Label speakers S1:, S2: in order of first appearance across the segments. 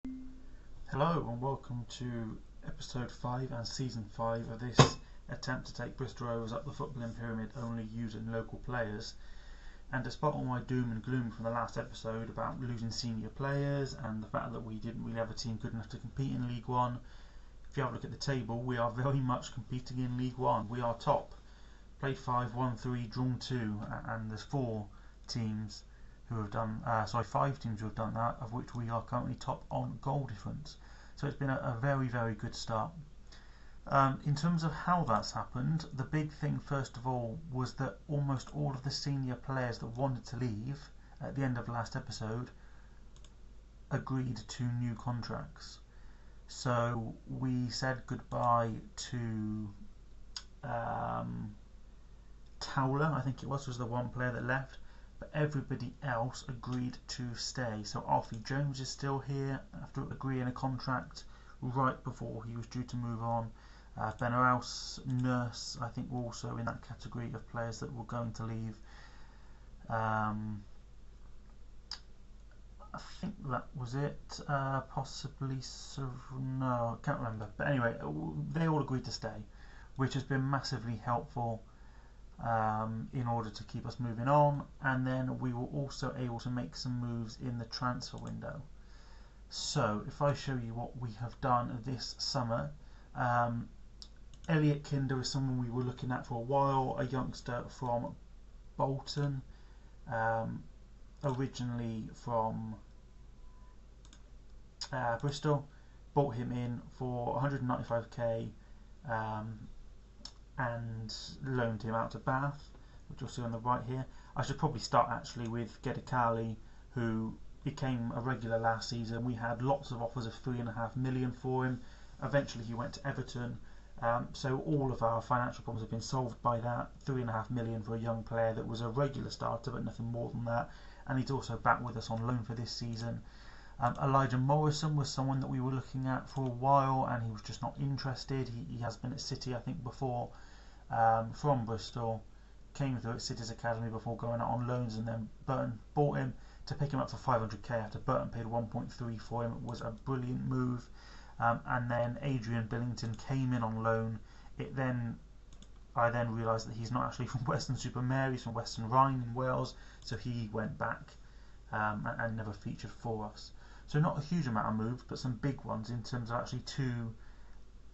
S1: Hello and welcome to episode 5 and season 5 of this attempt to take Bristol Rovers up the footballing pyramid only using local players. And despite all my doom and gloom from the last episode about losing senior players and the fact that we didn't really have a team good enough to compete in League 1, if you have a look at the table, we are very much competing in League 1. We are top. Played 5, won 3, drawn 2, and there's 4 teams who have done, 5 teams who have done that, of which we are currently top on goal difference. So it's been a very, very good start. In terms of how that's happened, the big thing first of all was that almost all of the senior players that wanted to leave at the end of last episode agreed to new contracts. So we said goodbye to Towler, I think it was the one player that left, but everybody else agreed to stay. So Alfie Jones is still here after agreeing a contract right before he was due to move on. Beneraus, Nurse, I think were also in that category of players that were going to leave. I think that was it. Possibly, no, I can't remember. But anyway, they all agreed to stay, which has been massively helpful in order to keep us moving on. And then we were also able to make some moves in the transfer window. So if I show you what we have done this summer, Elliot Kinder is someone we were looking at for a while, a youngster from Bolton, originally from Bristol. Bought him in for 195k and loaned him out to Bath, which you'll see on the right here. I should probably start actually with Gedikali, who became a regular last season. We had lots of offers of 3.5 million for him. Eventually he went to Everton, so all of our financial problems have been solved by that. 3.5 million for a young player that was a regular starter but nothing more than that, and he's also back with us on loan for this season. Elijah Morrison was someone that we were looking at for a while and he was just not interested. He has been at City I think before, from Bristol, came through at City's academy before going out on loans, and then Burton bought him to pick him up for 500k after Burton paid 1.3 for him. It was a brilliant move. And then Adrian Billington came in on loan. I then realised that he's not actually from Weston-super-Mare, he's from Western Rhine in Wales, so he went back and never featured for us. So not a huge amount of moves, but some big ones in terms of actually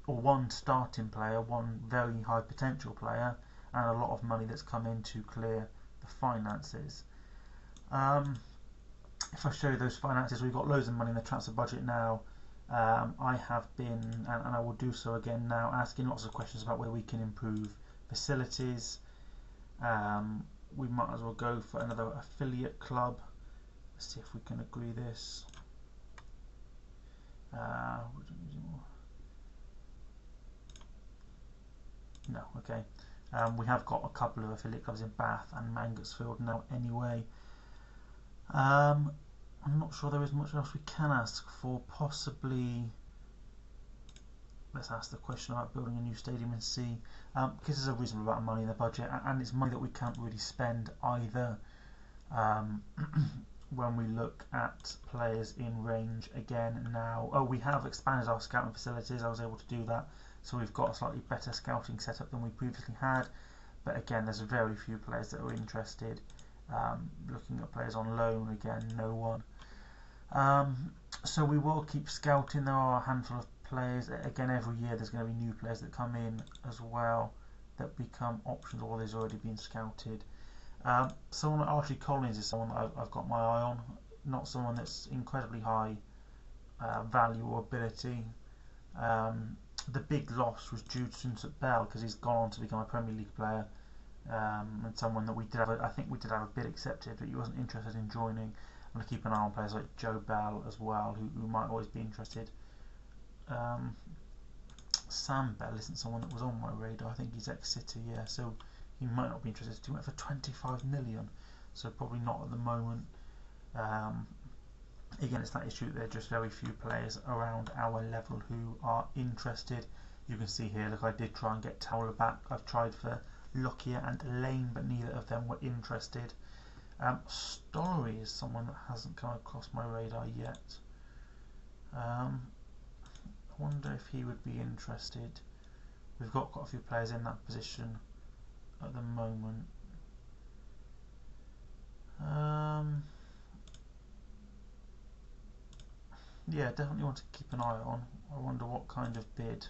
S1: one starting player, one very high potential player, and a lot of money that's come in to clear the finances. If I show you those finances, we've got loads of money in the transfer budget now. I have been, and I will do so again now, asking lots of questions about where we can improve facilities. We might as well go for another affiliate club. Let's see if we can agree this. No, okay. We have got a couple of affiliate clubs in Bath and Mangotsfield now anyway. I'm not sure there is much else we can ask for. Possibly, let's ask the question about building a new stadium and see, because there's a reasonable amount of money in the budget, and it's money that we can't really spend either. When we look at players in range again now, we have expanded our scouting facilities. I was able to do that, so we've got a slightly better scouting setup than we previously had. But again, there's very few players that are interested. Looking at players on loan, again, no one. So we will keep scouting. There are a handful of players. Again, every year there's going to be new players that come in as well that become options, or there's already been scouted. Someone like Archie Collins is someone that I've got my eye on. Not someone that's incredibly high value or ability. The big loss was Jude Bell, because he's gone on to become a Premier League player, and someone that I think we did have a bid accepted, but he wasn't interested in joining. I'm going to keep an eye on players like Joe Bell as well, who might always be interested. Sam Bell isn't someone that was on my radar. I think he's ex-City, yeah, so he might not be interested. He went for 25 million, so probably not at the moment. Again, it's that issue that there are just very few players around our level who are interested. You can see here, look, I did try and get Towler back. I've tried for Lockyer and Lane, but neither of them were interested. Stollery is someone that hasn't come across my radar yet. I wonder if he would be interested. We've got quite a few players in that position at the moment. Yeah, definitely want to keep an eye on. I wonder what kind of bid.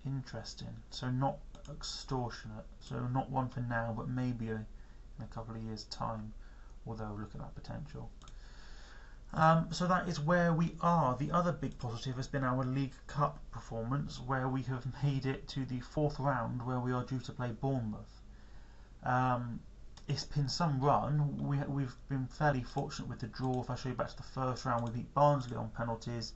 S1: Interesting. So not extortionate. So not one for now, but maybe in a couple of years' time. Although look at that potential. So that is where we are. The other big positive has been our League Cup performance, where we have made it to the 4th round, where we are due to play Bournemouth. It's been some run. We've been fairly fortunate with the draw. If I show you back to the first round, we beat Barnsley on penalties.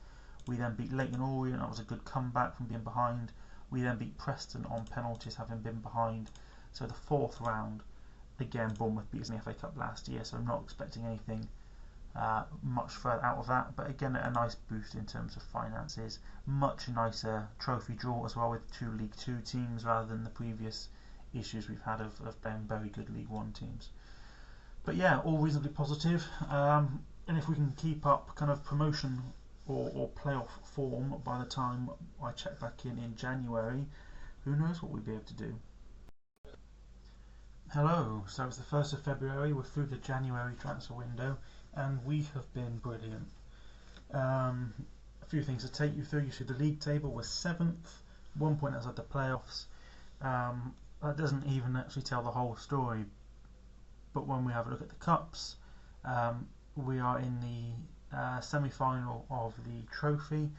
S1: We then beat Leyton Orient. That was a good comeback from being behind. We then beat Preston on penalties, having been behind. So the 4th round, again, Bournemouth beat us in the FA Cup last year, so I'm not expecting anything much further out of that. But again, a nice boost in terms of finances. Much nicer trophy draw as well, with 2 League 2 teams rather than the previous issues we've had of playing very good League 1 teams. But yeah, all reasonably positive. And if we can keep up kind of promotion or playoff form by the time I check back in January, who knows what we'll be able to do. Hello, so it's the 1st of February, we're through the January transfer window, and we have been brilliant. A few things to take you through. You see the league table, we're 7th, 1 point outside the playoffs. That doesn't even actually tell the whole story, but when we have a look at the cups, we are in the semi-final of the trophy,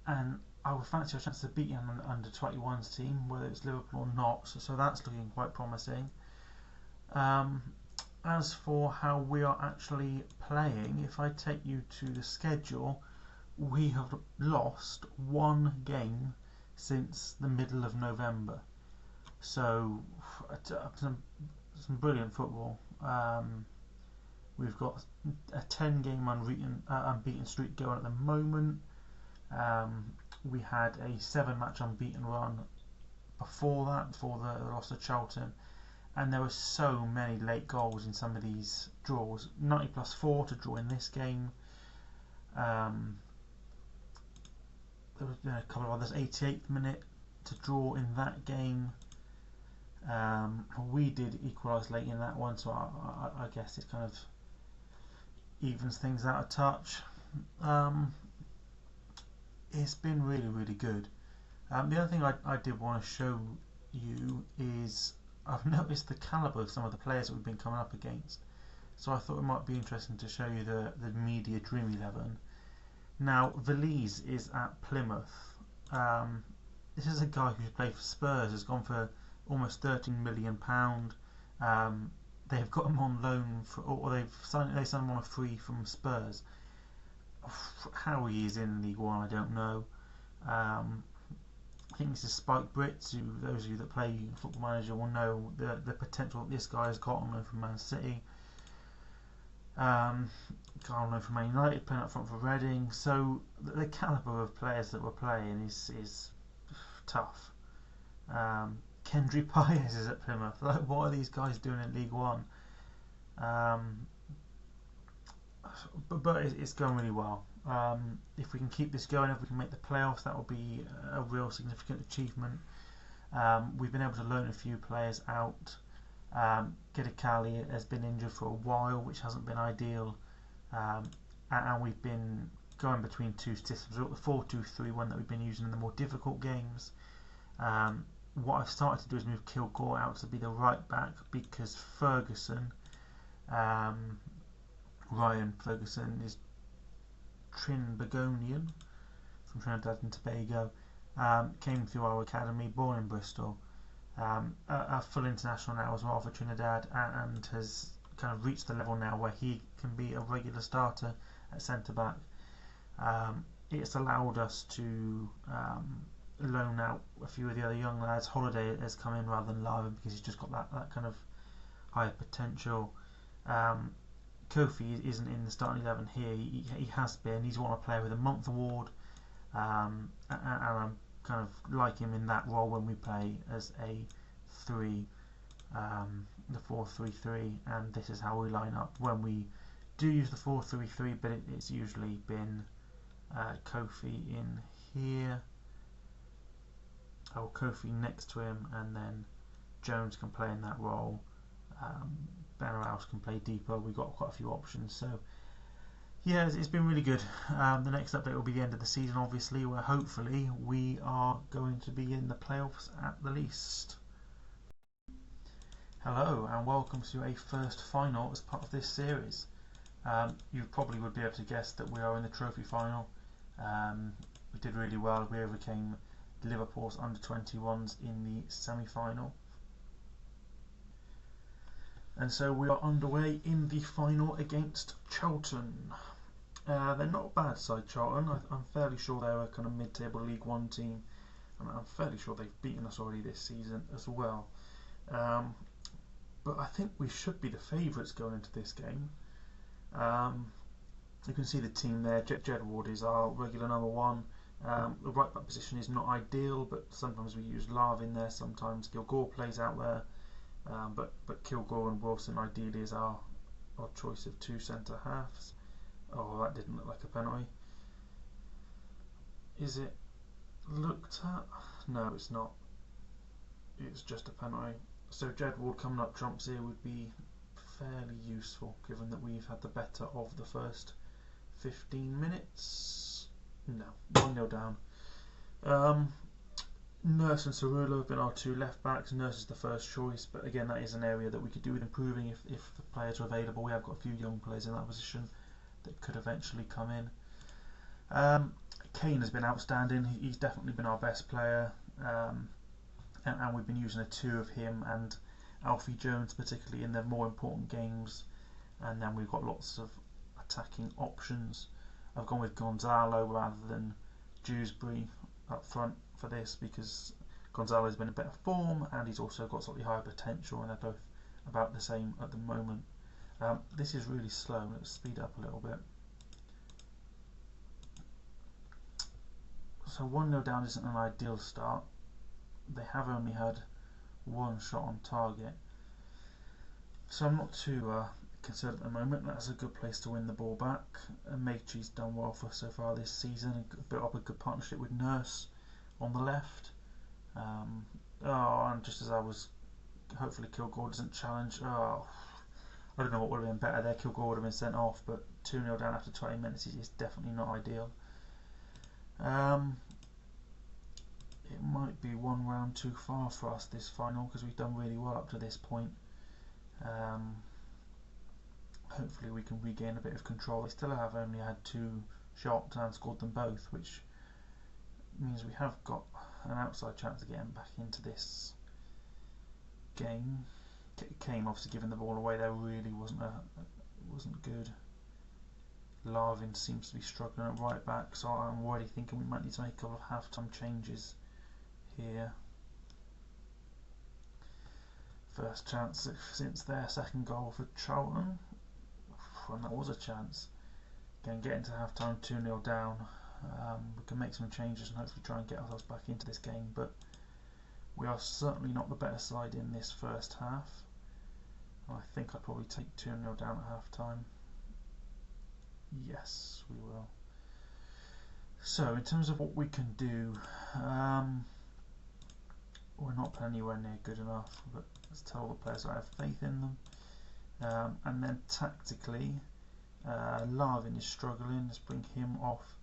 S1: and I would fancy a chance to beat an under 21s team, whether it's Liverpool or not, so that's looking quite promising. As for how we are actually playing, if I take you to the schedule, we have lost 1 game since the middle of November. So some brilliant football. We've got a 10-game unbeaten streak going at the moment. We had a 7-match unbeaten run before that, before the loss to Charlton, and there were so many late goals in some of these draws. 90+4 to draw in this game. There was a couple of others. 88th minute to draw in that game. We did equalise late in that one, so I guess it kind of evens things out a touch. It's been really, really good. The other thing I did want to show you is I've noticed the calibre of some of the players that we've been coming up against. So I thought it might be interesting to show you the media dream 11. Now, Valise is at Plymouth. This is a guy who's played for Spurs, has gone for almost £13 million. They've got him on loan, or they signed him on a free from Spurs. How he is in League 1, I don't know. I think this is Spike Brits, who those of you that play Football Manager will know the potential that this guy has got on loan from Man City. Guy on loan from Man United, playing up front for Reading. So the calibre of players that we're playing is tough. Kendry Paez is at Plymouth. Like, what are these guys doing in League 1? But it's going really well. If we can keep this going, if we can make the playoffs, that will be a real significant achievement. We've been able to loan a few players out. Gedikali has been injured for a while, which hasn't been ideal, and we've been going between 2 systems. We've got the 4-2-3-1 that we've been using in the more difficult games. What I've started to do is move Kilgore out to be the right back, because Ferguson, Ryan Ferguson, is Trinbagonian from Trinidad and Tobago, came through our academy, born in Bristol, a full international now as well for Trinidad, and has kind of reached the level now where he can be a regular starter at centre back. It's allowed us to loan out a few of the other young lads. Holiday has come in rather than Lara, because he's just got that kind of higher potential. Kofi isn't in the starting 11 here. He has been. He's won a Player of the Month award, and I'm kind of like him in that role when we play as a 3, the 4-3-3, and this is how we line up when we do use the 4-3-3, but it's usually been Kofi in here, Kofi next to him, and then Jones can play in that role. Benrahous can play deeper. We've got quite a few options, so yeah, it's been really good. The next update will be the end of the season, obviously, where hopefully we are going to be in the playoffs at the least. Hello and welcome to a first final as part of this series. You probably would be able to guess that we are in the trophy final. We did really well. We overcame Liverpool's under-21s in the semi-final. And so we are underway in the final against Charlton. They're not a bad side, Charlton. I'm fairly sure they're a kind of mid-table League One team. And I'm fairly sure they've beaten us already this season as well. But I think we should be the favourites going into this game. You can see the team there. Jedward is our regular number one. The right back position is not ideal, but sometimes we use Lav in there. Sometimes Kilgore plays out there. But Kilgore and Wilson ideally is our choice of two centre halves. Oh, that didn't look like a penalty. Is it looked at? No, it's not. It's just a penalty. So Jedward coming up trumps here would be fairly useful, given that we've had the better of the first 15 minutes. No, 1-0 down. Nurse and Cerullo have been our two left backs. Nurse is the first choice, but again, that is an area that we could do with improving if the players are available. We have got a few young players in that position that could eventually come in. Kane has been outstanding. He's definitely been our best player. And we've been using a two of him and Alfie Jones, particularly in the more important games. And then we've got lots of attacking options. I've gone with Gonzalo rather than Dewsbury up front for this because Gonzalo's been in better form and he's also got slightly higher potential, and they're both about the same at the moment. This is really slow. Let's speed up a little bit. So 1-0 down isn't an ideal start. They have only had one shot on target, so I'm not too concerned at the moment. That's a good place to win the ball back. Mechi's done well for us so far this season. Built up a good partnership with Nurse on the left. And just as I was, hopefully Kilgore doesn't challenge. I don't know what would have been better there. Kilgore would have been sent off, but 2-0 down after 20 minutes is definitely not ideal. It might be one round too far for us this final because we've done really well up to this point. Hopefully we can regain a bit of control. They still have only had two shots and scored them both, which means we have got an outside chance of getting back into this game. Kane obviously giving the ball away there really wasn't good. Larvin seems to be struggling at right back, so I'm already thinking we might need to make a couple of half-time changes here. First chance since their second goal for Charlton, and that was a chance. Again, getting to half-time 2-0 down. We can make some changes and hopefully try and get ourselves back into this game, but we are certainly not the better side in this first half. I think I'd probably take 2-0 down at half-time. Yes, we will. So, in terms of what we can do, we're not playing anywhere near good enough, but let's tell all the players I have faith in them. And then tactically, Larvin is struggling. Let's bring him off.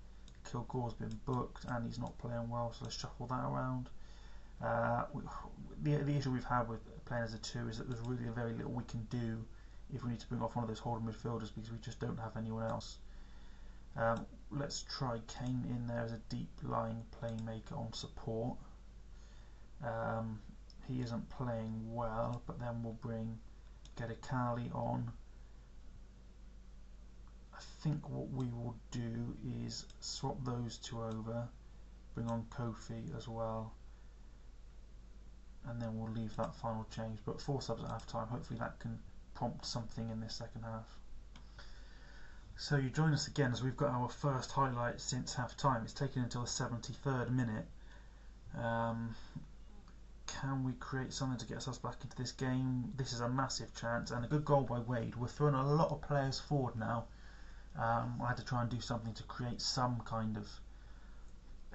S1: Kilgore's been booked and he's not playing well, so let's shuffle that around. The issue we've had with playing as a two is that there's really very little we can do if we need to bring off one of those holding midfielders because we just don't have anyone else. Let's try Kane in there as a deep lying playmaker on support. He isn't playing well, but then we'll bring Gedikali on. I think what we will do is swap those two over, bring on Kofi as well, and then we'll leave that final change. But 4 subs at half time, hopefully that can prompt something in this second half. So you join us again as we've got our first highlight since half time. It's taken until the 73rd minute. Can we create something to get ourselves back into this game? This is a massive chance, and a good goal by Wade. We're throwing a lot of players forward now. I had to try and do something to create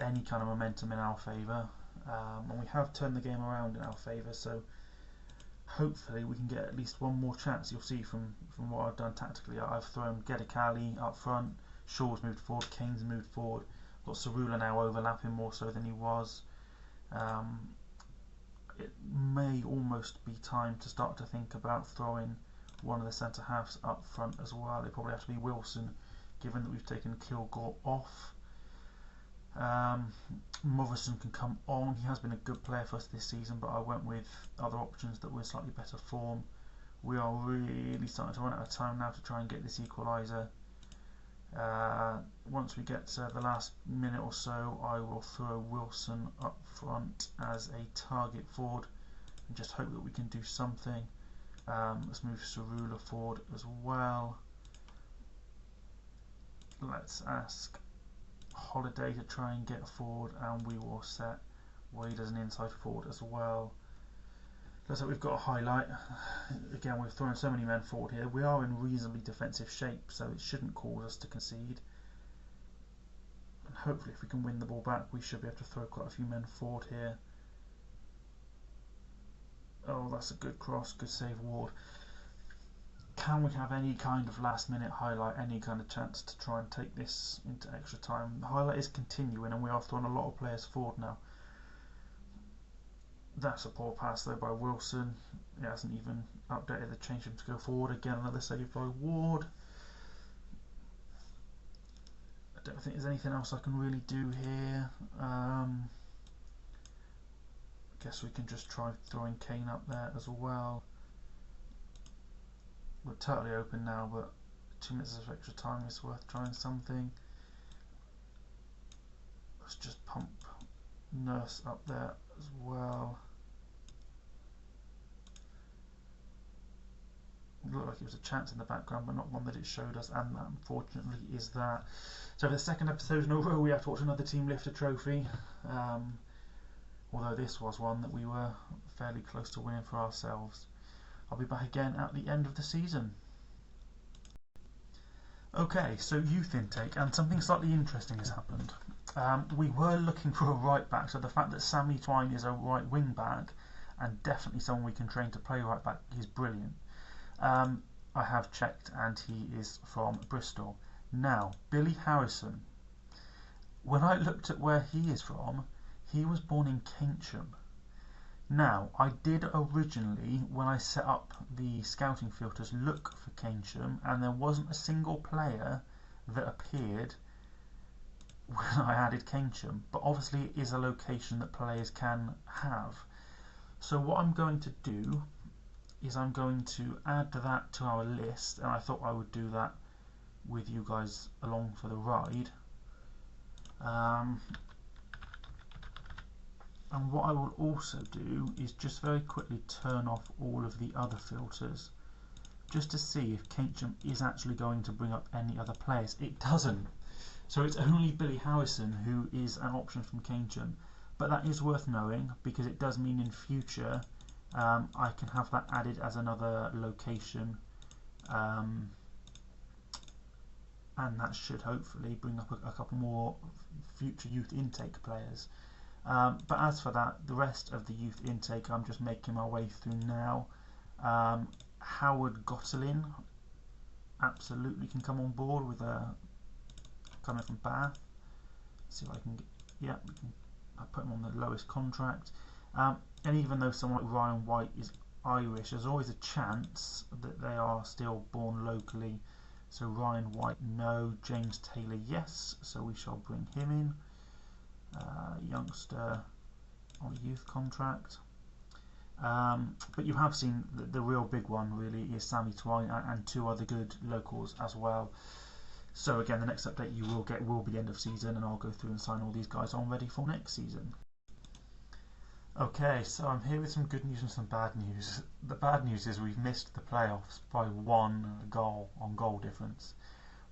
S1: any kind of momentum in our favour, and we have turned the game around in our favour, so hopefully we can get at least one more chance. You'll see from what I've done tactically. I've thrown Gedikali up front, Shaw's moved forward, Kane's moved forward, got Cerula now overlapping more so than he was. It may almost be time to start to think about throwing one of the centre halves up front as well. It probably have to be Wilson, given that we've taken Kilgore off. Morrison can come on. He has been a good player for us this season, but I went with other options that were slightly better form. We are really starting to run out of time now to try and get this equaliser. Once we get to the last minute or so, I will throw Wilson up front as a target forward and just hope that we can do something. Let's move Cerula forward as well. Let's ask Holiday to try and get forward, and we will set Wade as an inside forward as well. Looks like we've got a highlight. Again, we've thrown so many men forward here. We are in reasonably defensive shape, so it shouldn't cause us to concede. And hopefully if we can win the ball back, we should be able to throw quite a few men forward here. Oh, that's a good cross, good save, Ward. Can we have any kind of last minute highlight, any kind of chance to try and take this into extra time? The highlight is continuing, and we are throwing a lot of players forward now. That's a poor pass though by Wilson. He hasn't even updated the change him to go forward. Again, another save by Ward. I don't think there's anything else I can really do here. I guess we can just try throwing Kane up there as well. We're totally open now, but 2 minutes of extra time is worth trying something. Let's just pump Nurse up there as well. It looked like it was a chance in the background, but not one that it showed us, and that unfortunately is that. So for the second episode in a row, we have to watch another team lift a trophy. Although this was one that we were fairly close to winning for ourselves. I'll be back again at the end of the season. Okay, so youth intake, and something slightly interesting has happened. We were looking for a right back, so the fact that Sammy Twine is a right wing back, and definitely someone we can train to play right back, is brilliant. I have checked, and he is from Bristol. Now, Billy Harrison. When I looked at where he is from, he was born in Keynsham. Now, I did originally, when I set up the scouting filters, look for Keynsham, and there wasn't a single player that appeared when I added Keynsham, but obviously it is a location that players can have. So what I'm going to do is I'm going to add that to our list, and I thought I would do that with you guys along for the ride. And what I will also do is just very quickly turn off all of the other filters, just to see if Keynsham is actually going to bring up any other players. It doesn't. So it's only Billy Harrison who is an option from Keynsham. But that is worth knowing, because it does mean in future I can have that added as another location, and that should hopefully bring up a couple more future youth intake players. But as for that, the rest of the youth intake I'm just making my way through now. Howard Gottelin absolutely can come on board with coming from Bath. See if I can get, yeah, I put him on the lowest contract. And even though someone like Ryan White is Irish, there's always a chance that they are still born locally. So Ryan White, no. James Taylor, yes. So we shall bring him in. Youngster on a youth contract. But you have seen the real big one really is Sammy Twine and two other good locals as well. So again, the next update you will get will be end of season, and I'll go through and sign all these guys on ready for next season. Okay, so I'm here with some good news and some bad news. The bad news is we've missed the playoffs by 1 goal on goal difference.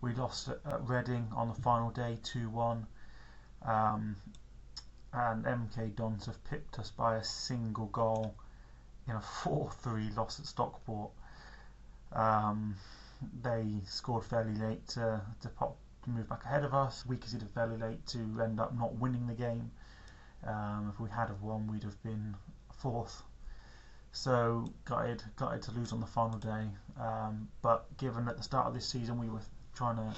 S1: We lost at Reading on the final day 2-1. and MK Dons have pipped us by a single goal in a 4-3 loss at Stockport. They scored fairly late to move back ahead of us. We conceded fairly late to end up not winning the game. If we had have won, we'd have been fourth. So gutted to lose on the final day. But given at the start of this season we were trying to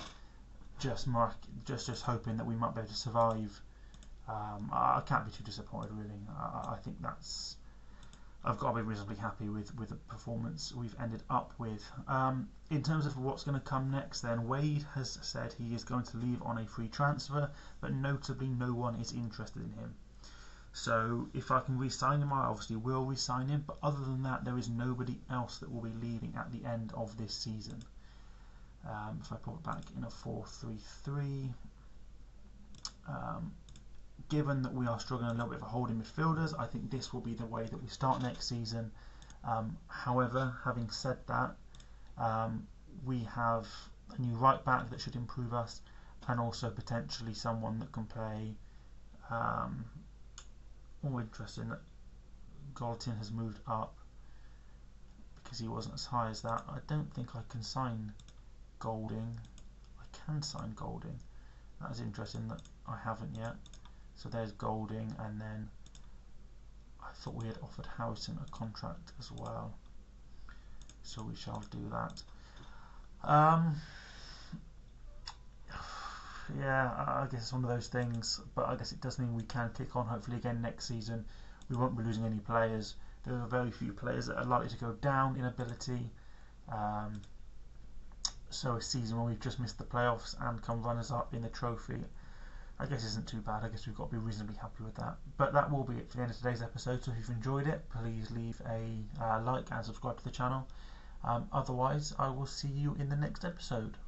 S1: just hoping that we might be able to survive, I can't be too disappointed really. I think I've got to be reasonably happy with the performance we've ended up with. In terms of what's going to come next then, Wade has said he is going to leave on a free transfer, but notably no one is interested in him. So if I can re-sign him, I obviously will re-sign him, but other than that there is nobody else that will be leaving at the end of this season. If I put it back in a 4-3-3, given that we are struggling a little bit for holding midfielders, I think this will be the way that we start next season. However, having said that, we have a new right back that should improve us, and also potentially someone that can play. Interesting that Galton has moved up because he wasn't as high as that. I don't think I can sign Golding. I can sign Golding. That is interesting that I haven't yet. So there's Golding, and then I thought we had offered Harrison a contract as well. So we shall do that. Yeah, I guess it's one of those things, but I guess it does mean we can kick on hopefully again next season. We won't be losing any players. There are very few players that are likely to go down in ability. So a season where we've just missed the playoffs and come runners up in the trophy, I guess isn't too bad. I guess we've got to be reasonably happy with that. But that will be it for the end of today's episode. So if you've enjoyed it, please leave a like and subscribe to the channel. Otherwise, I will see you in the next episode.